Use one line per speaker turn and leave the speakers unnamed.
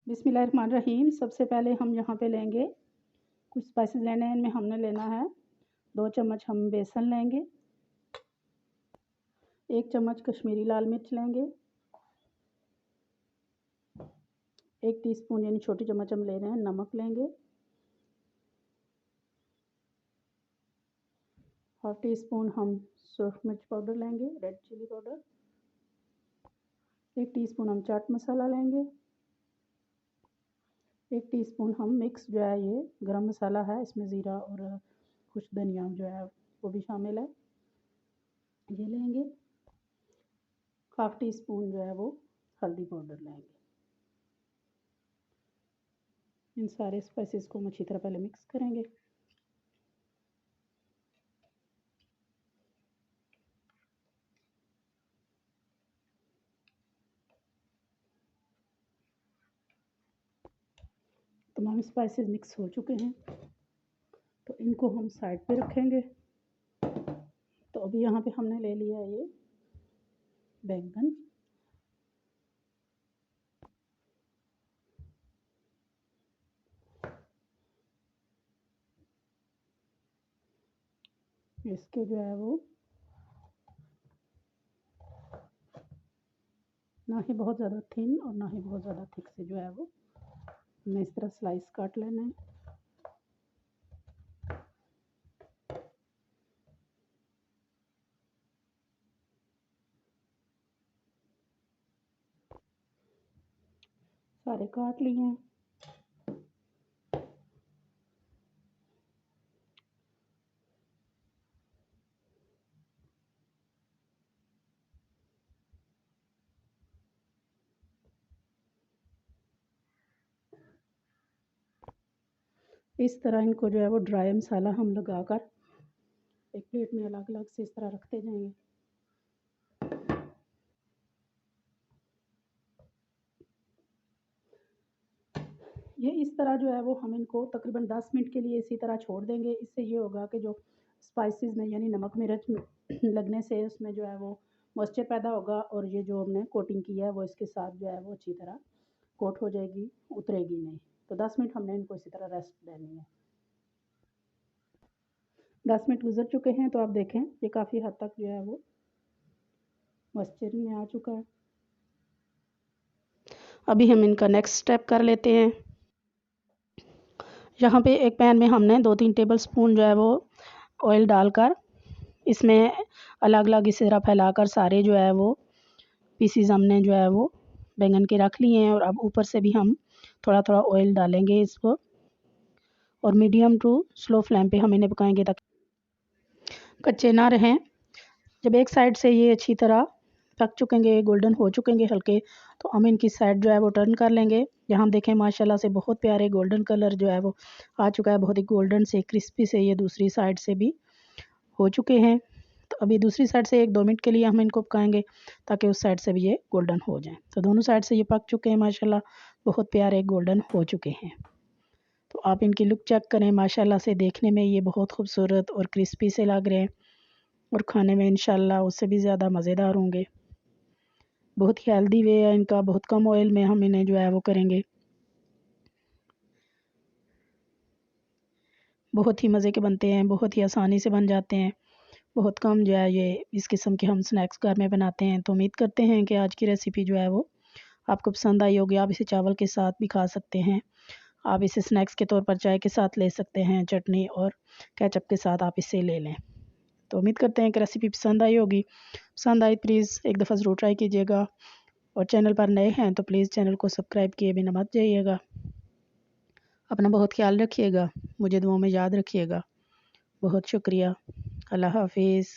बिस्मिल्लाहिर्रहमानिर्रहीम। सबसे पहले हम यहाँ पे लेंगे कुछ स्पाइसेस लेने हैं। इनमें हमने लेना है 2 चम्मच हम बेसन लेंगे, 1 चम्मच कश्मीरी लाल मिर्च लेंगे, 1 टीस्पून यानी छोटी चम्मच हम ले रहे हैं नमक लेंगे, हाफ टी स्पून हम सूरख मिर्च पाउडर लेंगे, रेड चिली पाउडर, 1 टीस्पून हम चाट मसाला लेंगे, 1 टीस्पून हम मिक्स जो है ये गरम मसाला है, इसमें ज़ीरा और खुश धनिया जो है वो भी शामिल है, ये लेंगे। हाफ टी स्पून जो है वो हल्दी पाउडर लेंगे। इन सारे स्पाइसेस को हम अच्छी तरह पहले मिक्स करेंगे। तमाम स्पाइसेस मिक्स हो चुके हैं, तो इनको हम साइड पे रखेंगे। तो अभी यहाँ पे हमने ले लिया ये बैंगन, इसके जो है वो ना ही बहुत ज़्यादा थिन और ना ही बहुत ज़्यादा थिक से जो है वो हमें इस तरह स्लाइस काट लेना है। सारे काट लिए हैं। इस तरह इनको जो है वो ड्राई मसाला हम लगाकर एक प्लेट में अलग अलग से इस तरह रखते जाएंगे। ये इस तरह जो है वो हम इनको तकरीबन 10 मिनट के लिए इसी तरह छोड़ देंगे। इससे ये होगा कि जो स्पाइसेस में यानी नमक मिर्च लगने से उसमें जो है वो मॉइस्चर पैदा होगा और ये जो हमने कोटिंग की है वो इसके साथ जो है वो अच्छी तरह कोट हो जाएगी, उतरेगी नहीं। तो 10 मिनट हमने इनको इसी तरह रेस्ट देनी है। 10 मिनट गुजर चुके हैं, तो आप देखें ये काफ़ी हद तक जो है वो मॉइस्चर में आ चुका है। अभी हम इनका नेक्स्ट स्टेप कर लेते हैं। यहाँ पे एक पैन में हमने 2-3 टेबल स्पून जो है वो ऑयल डालकर इसमें अलग अलग इस तरह फैलाकर सारे जो है वो पीसीज हमने जो है वो बैंगन के रख लिए हैं। और अब ऊपर से भी हम थोड़ा थोड़ा ऑयल डालेंगे इसको और मीडियम टू स्लो फ्लेम पे हम इन्हें पकाएंगे ताकि कच्चे ना रहें। जब एक साइड से ये अच्छी तरह पक चुकेंगे, गोल्डन हो चुकेंगे हल्के, तो हम इनकी साइड जो है वो टर्न कर लेंगे। यहाँ हम देखें माशाल्लाह से बहुत प्यारे गोल्डन कलर जो है वो आ चुका है, बहुत ही गोल्डन से क्रिस्पी से ये दूसरी साइड से भी हो चुके हैं। तो अभी दूसरी साइड से 1-2 मिनट के लिए हम इनको पकाएंगे ताकि उस साइड से भी ये गोल्डन हो जाए। तो दोनों साइड से ये पक चुके हैं माशाल्लाह, बहुत प्यारे गोल्डन हो चुके हैं। तो आप इनकी लुक चेक करें, माशाल्लाह से देखने में ये बहुत खूबसूरत और क्रिस्पी से लग रहे हैं और खाने में इंशाल्लाह उससे भी ज़्यादा मज़ेदार होंगे। बहुत ही हेल्दी वे है इनका, बहुत कम ऑयल में हम इन्हें जो है वो करेंगे। बहुत ही मज़े के बनते हैं, बहुत ही आसानी से बन जाते हैं। बहुत कम जो है ये इस किस्म के हम स्नैक्स घर में बनाते हैं। तो उम्मीद करते हैं कि आज की रेसिपी जो है वो आपको पसंद आई होगी। आप इसे चावल के साथ भी खा सकते हैं, आप इसे स्नैक्स के तौर पर चाय के साथ ले सकते हैं, चटनी और केचप के साथ आप इसे ले लें। तो उम्मीद करते हैं कि रेसिपी पसंद आई होगी। पसंद आई प्लीज़ एक दफ़ा ज़रूर ट्राई कीजिएगा और चैनल पर नए हैं तो प्लीज़ चैनल को सब्सक्राइब किए बिना मत जाइएगा। अपना बहुत ख्याल रखिएगा, मुझे दुआओं में याद रखिएगा। बहुत शुक्रिया। अल्लाह हाफ़िज़।